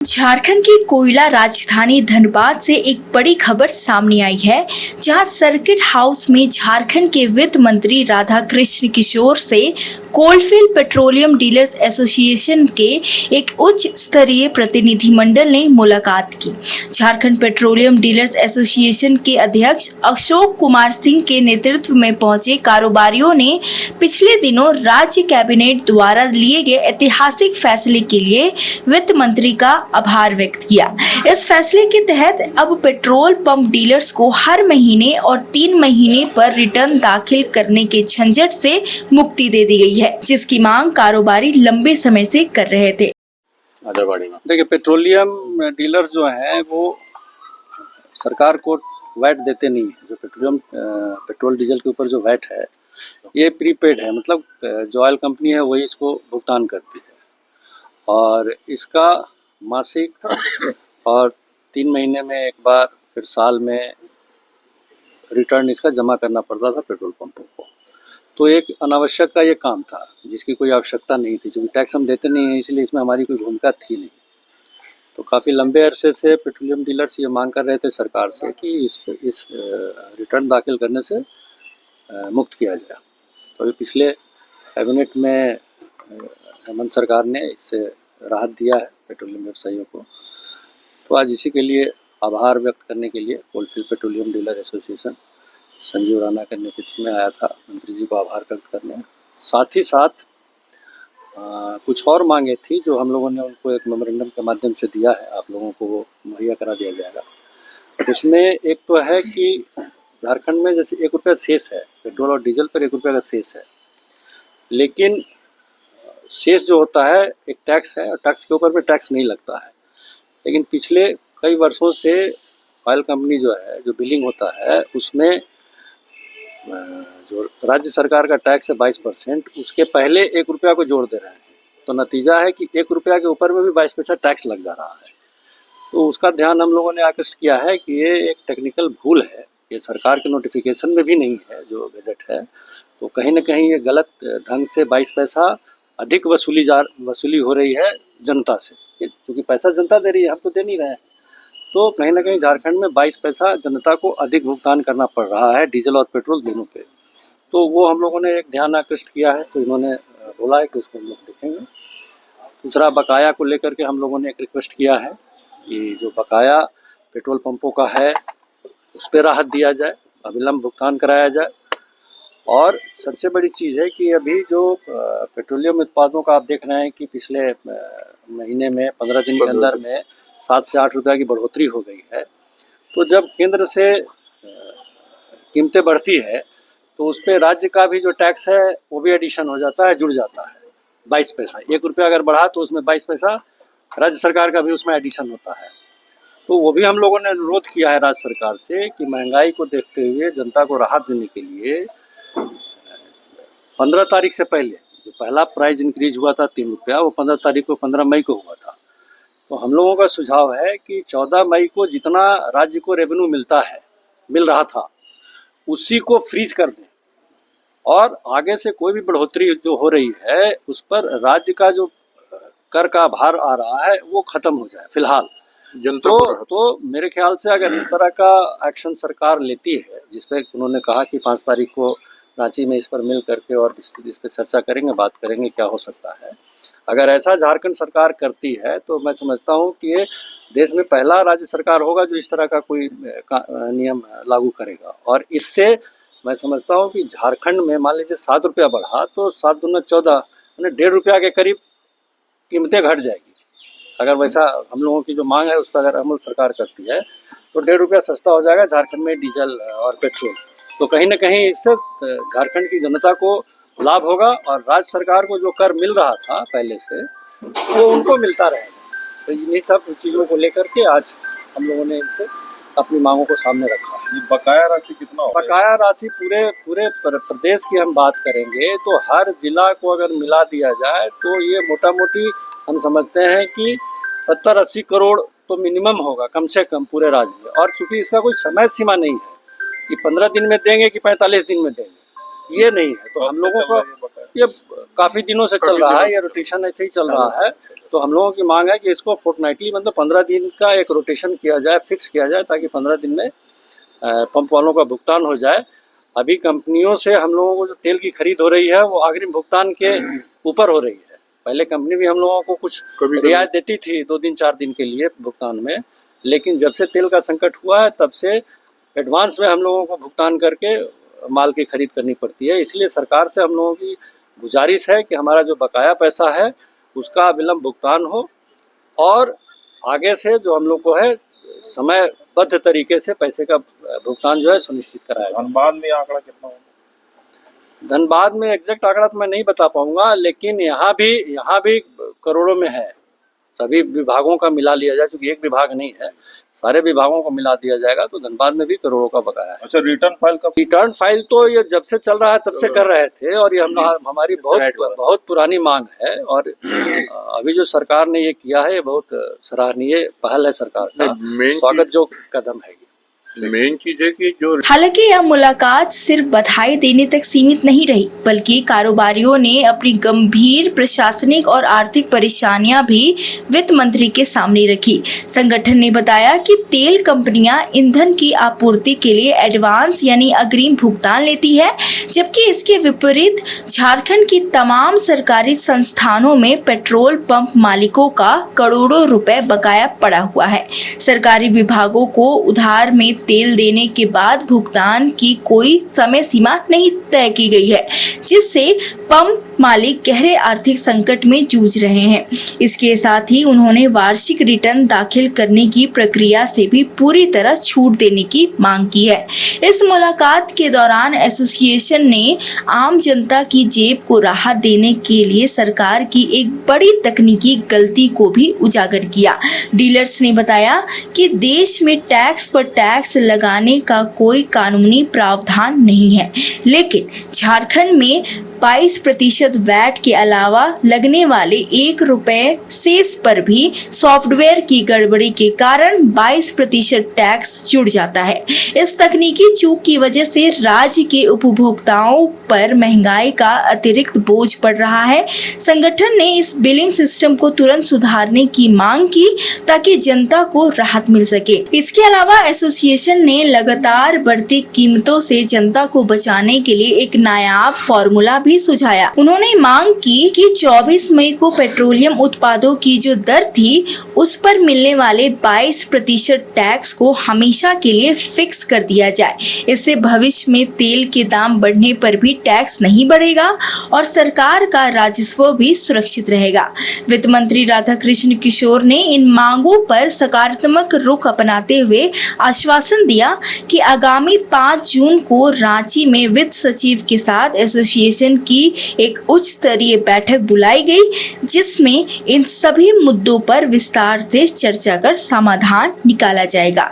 झारखंड की कोयला राजधानी धनबाद से एक बड़ी खबर सामने आई है, जहां सर्किट हाउस में झारखंड के वित्त मंत्री राधाकृष्ण किशोर से कोलफील्ड पेट्रोलियम डीलर्स एसोसिएशन के एक उच्च स्तरीय प्रतिनिधिमंडल ने मुलाकात की। झारखंड पेट्रोलियम डीलर्स एसोसिएशन के अध्यक्ष अशोक कुमार सिंह के नेतृत्व में पहुंचे कारोबारियों ने पिछले दिनों राज्य कैबिनेट द्वारा लिए गए ऐतिहासिक फैसले के लिए वित्त मंत्री का आभार व्यक्त किया। इस फैसले के तहत अब पेट्रोल पंप डीलर्स को हर महीने और 3 महीने पर रिटर्न दाखिल करने के झंझट से मुक्ति दे दी गई है, जिसकी मांग कारोबारी लंबे समय से कर रहे थे। देखिए, पेट्रोलियम डीलर जो हैं वो सरकार को वैट देते नहीं है। जो पेट्रोल डीजल के ऊपर जो वैट है ये प्रीपेड है, मतलब जो ऑयल कंपनी है वही इसको भुगतान करती है और इसका मासिक और 3 महीने में एक बार, फिर साल में रिटर्न इसका जमा करना पड़ता था पेट्रोल पंपों को। तो एक अनावश्यक का ये काम था जिसकी कोई आवश्यकता नहीं थी, क्योंकि टैक्स हम देते नहीं हैं, इसलिए इसमें हमारी कोई भूमिका थी नहीं। तो काफ़ी लंबे अरसे से पेट्रोलियम डीलर्स ये मांग कर रहे थे सरकार से कि इस रिटर्न दाखिल करने से मुक्त किया जाए। तो अभी पिछले कैबिनेट में हेमंत सरकार ने इससे राहत दिया है पेट्रोलियम व्यवसायियों को। तो आज इसी के लिए आभार व्यक्त करने के लिए coalfield petroleum dealer association Sanjeev Rana के नेतृत्व में आया था मंत्री जी को आभार व्यक्त करने। साथ ही साथ कुछ और मांगे थी जो हम लोगों ने उनको एक मेमोरेंडम के माध्यम से दिया है, आप लोगों को वो मुहैया करा दिया जाएगा। उसमें एक तो है कि झारखंड में जैसे 1 रुपया शेष है, पेट्रोल और डीजल पर 1 रुपया का शेष है, लेकिन शेष जो होता है एक टैक्स है और टैक्स के ऊपर में टैक्स नहीं लगता है। लेकिन पिछले कई वर्षों से ऑयल कंपनी जो है, जो बिलिंग होता है उसमें जो राज्य सरकार का टैक्स है 22%, उसके पहले 1 रुपया को जोड़ दे रहे हैं। तो नतीजा है कि 1 रुपया के ऊपर में भी 22 पैसा टैक्स लग जा रहा है। तो उसका ध्यान हम लोगों ने आकृष्ट किया है कि ये एक टेक्निकल भूल है, ये सरकार के नोटिफिकेशन में भी नहीं है जो गजट है। तो कहीं ना कहीं ये गलत ढंग से 22 पैसा अधिक वसूली हो रही है जनता से, क्योंकि पैसा जनता दे रही है, हम तो दे नहीं रहे हैं। तो कहीं ना कहीं झारखंड में 22 पैसा जनता को अधिक भुगतान करना पड़ रहा है डीजल और पेट्रोल दोनों पे। तो वो हम लोगों ने एक ध्यान आकृष्ट किया है, तो इन्होंने बोला है कि उसको हम लोग देखेंगे। दूसरा, बकाया को लेकर के हम लोगों ने एक रिक्वेस्ट किया है कि जो बकाया पेट्रोल पंपों का है उस पर राहत दिया जाए, अविलंब भुगतान कराया जाए। और सबसे बड़ी चीज़ है कि अभी जो पेट्रोलियम उत्पादों का आप देख रहे हैं कि पिछले महीने में 15 दिन के अंदर में 7 से 8 रुपया की बढ़ोतरी हो गई है। तो जब केंद्र से कीमतें बढ़ती है तो उस पर राज्य का भी जो टैक्स है वो भी एडिशन हो जाता है, जुड़ जाता है 22 पैसा। 1 रुपया अगर बढ़ा तो उसमें 22 पैसा राज्य सरकार का भी उसमें एडिशन होता है। तो वो भी हम लोगों ने अनुरोध किया है राज्य सरकार से कि महंगाई को देखते हुए जनता को राहत देने के लिए 15 तारीख से पहले जो पहला प्राइस इंक्रीज हुआ था 3 रुपया, वो 15 मई को हुआ था। तो हम लोगों का सुझाव है कि 14 मई को जितना राज्य को रेवेन्यू मिल रहा था उसी को फ्रीज कर दें और आगे से कोई भी बढ़ोतरी जो हो रही है उस पर राज्य का जो कर का भार आ रहा है वो खत्म हो जाए फिलहाल। तो मेरे ख्याल से अगर इस तरह का एक्शन सरकार लेती है, जिसपे उन्होंने कहा कि 5 तारीख को रांची में इस पर मिल करके और इस पर चर्चा करेंगे, बात करेंगे क्या हो सकता है। अगर ऐसा झारखंड सरकार करती है तो मैं समझता हूँ कि ये देश में पहला राज्य सरकार होगा जो इस तरह का कोई नियम लागू करेगा। और इससे मैं समझता हूँ कि झारखंड में मान लीजिए 7 रुपया बढ़ा तो 7 दूना 14, यानी 1.5 रुपया के करीब कीमतें घट जाएगी। अगर वैसा हम लोगों की जो मांग है उस पर अगर अमल सरकार करती है तो 1.5 रुपया सस्ता हो जाएगा झारखंड में डीजल और पेट्रोल। तो कहीं ना कहीं इससे झारखंड की जनता को लाभ होगा और राज्य सरकार को जो कर मिल रहा था पहले से वो उनको मिलता रहेगा। तो इन्हीं सब चीज़ों को लेकर के आज हम लोगों ने इनसे अपनी मांगों को सामने रखा। बकाया राशि कितना होगा? बकाया राशि पूरे प्रदेश की हम बात करेंगे तो हर जिला को अगर मिला दिया जाए तो ये मोटा मोटी हम समझते हैं कि 70-80 करोड़ तो मिनिमम होगा कम से कम पूरे राज्य में। और चूंकि इसका कोई समय सीमा नहीं है कि 15 दिन में देंगे कि 45 दिन में देंगे, ये नहीं है। तो हम लोगों को ये काफी दिनों से चल रहा है, ये रोटेशन ऐसे ही चल रहा है। तो हम लोगों की मांग है कि इसको फोर्टनाइटली मतलब 15 दिन का एक रोटेशन किया जाए, फिक्स किया जाए, ताकि 15 दिन में पंप वालों का भुगतान हो जाए। अभी कंपनियों से हम लोगों को जो तेल की खरीद हो रही है वो अग्रिम भुगतान के ऊपर हो रही है। पहले कंपनी भी हम लोगों को कुछ रियायत देती थी 2 दिन 4 दिन के लिए भुगतान में, लेकिन जब से तेल का संकट हुआ है तब से एडवांस में हम लोगों को भुगतान करके माल की खरीद करनी पड़ती है। इसलिए सरकार से हम लोगों की गुजारिश है कि हमारा जो बकाया पैसा है उसका विलंब भुगतान हो और आगे से जो हम लोग को है समयबद्ध तरीके से पैसे का भुगतान जो है सुनिश्चित कराया जाए। धनबाद में आंकड़ा कितना होगा? धनबाद में एग्जैक्ट आंकड़ा तो मैं नहीं बता पाऊंगा, लेकिन यहाँ भी करोड़ों में है। सभी विभागों का मिला लिया जाए, क्योंकि एक विभाग नहीं है, सारे विभागों को मिला दिया जाएगा तो धनबाद में भी करोड़ों का बकाया है। अच्छा, रिटर्न फाइल तो ये जब से चल रहा है तब से कर रहे थे और ये हमारी बहुत पुरानी मांग है और अभी जो सरकार ने ये किया है ये बहुत सराहनीय पहल है सरकार का, स्वागत जो कदम है। मेन चीज है कि जो हालांकि यह मुलाकात सिर्फ बधाई देने तक सीमित नहीं रही, बल्कि कारोबारियों ने अपनी गंभीर प्रशासनिक और आर्थिक परेशानियां भी वित्त मंत्री के सामने रखी। संगठन ने बताया कि तेल कंपनियां ईंधन की आपूर्ति के लिए एडवांस यानी अग्रिम भुगतान लेती है, जबकि इसके विपरीत झारखंड की तमाम सरकारी संस्थानों में पेट्रोल पंप मालिकों का करोड़ों रुपए बकाया पड़ा हुआ है। सरकारी विभागों को उधार में तेल देने के बाद भुगतान की कोई समय सीमा नहीं तय की गई है, जिससे पंप मालिक गहरे आर्थिक संकट में जूझ रहे हैं। इसके साथ ही उन्होंने वार्षिक रिटर्न दाखिल करने की प्रक्रिया से भी पूरी तरह छूट देने की मांग की है। इस मुलाकात के दौरान एसोसिएशन ने आम जनता की जेब को राहत देने के लिए सरकार की एक बड़ी तकनीकी गलती को भी उजागर किया। डीलर्स ने बताया कि देश में टैक्स पर टैक्स लगाने का कोई कानूनी प्रावधान नहीं है, लेकिन झारखंड में 22% वैट के अलावा लगने वाले 1 रुपए सेस पर भी सॉफ्टवेयर की गड़बड़ी के कारण 22% टैक्स जुड़ जाता है। इस तकनीकी चूक की वजह से राज्य के उपभोक्ताओं पर महंगाई का अतिरिक्त बोझ पड़ रहा है। संगठन ने इस बिलिंग सिस्टम को तुरंत सुधारने की मांग की ताकि जनता को राहत मिल सके। इसके अलावा एसोसिएशन ने लगातार बढ़ती कीमतों से जनता को बचाने के लिए एक नायाब फॉर्मूला भी सुझाया। उन्होंने मांग की कि 24 मई को पेट्रोलियम उत्पादों की जो दर थी उस पर मिलने वाले 22% टैक्स को हमेशा के लिए फिक्स कर दिया जाए। इससे भविष्य में तेल के दाम बढ़ने पर भी टैक्स नहीं बढ़ेगा और सरकार का राजस्व भी सुरक्षित रहेगा। वित्त मंत्री राधाकृष्ण किशोर ने इन मांगों पर सकारात्मक रुख अपनाते हुए आश्वासन दिया कि आगामी 5 जून को रांची में वित्त सचिव के साथ एसोसिएशन की एक उच्च स्तरीय बैठक बुलाई गई, जिसमें इन सभी मुद्दों पर विस्तार से चर्चा कर समाधान निकाला जाएगा।